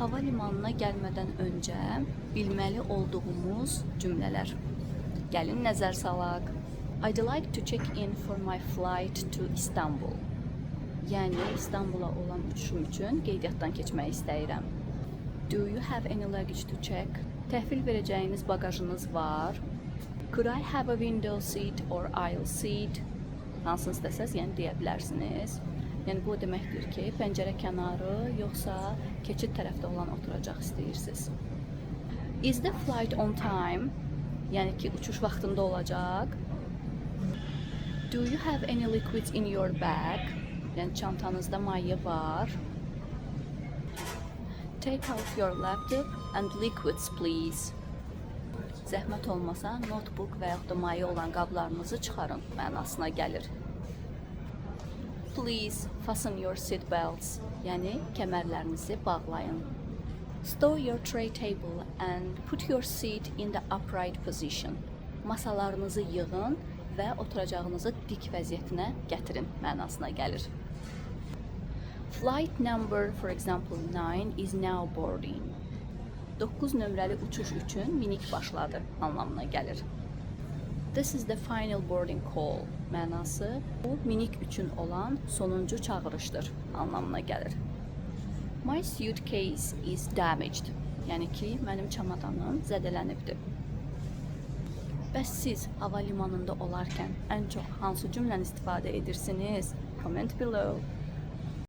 hava limanına gəlmədən öncə bilməli olduğumuz cümlələr. Gəlin nəzər salaq. I'd like to check in for my flight to Istanbul. Yəni İstanbula olan uçuşum üçün qeydiyyatdan keçmək istəyirəm. Do you have any luggage to check? Təhvil verəcəyiniz bagajınız var. Could I have a window seat or aisle seat? Hansını istəsəz, yəni deyə bilərsiniz. Yəni bu deməkdir ki, pəncərə kənarı yoxsa keçid tərəfdə olan oturacaq istəyirsiniz. Is the flight on time? Yəni ki, uçuş vaxtında olacaq. Do you have any liquids in your bag? Yəni çantanızda maye var. Take out your laptop and liquids please. Zəhmət olmasa notebook və yaxud da maye olan qablarınızı çıxarın mənasına gəlir. Please fasten your seat belts. Yəni kəmərlərinizi bağlayın. Stow your tray table and put your seat in the upright position. Masalarınızı yığın və oturacağınızı dik vəziyyətinə gətirin mənasına gəlir. Flight number, for example, 9 is now boarding. 9 nömrəli uçuş üçün minik başladı anlamına gəlir. This is the final boarding call mənası bu minik üçün olan sonuncu çağırışdır anlamına gəlir. My suitcase is damaged. Yəni ki, mənim çamadanım zədələnibdir. Bəs siz hava limanında olarkən ən çox hansı cümləni istifadə edirsiniz? Comment below.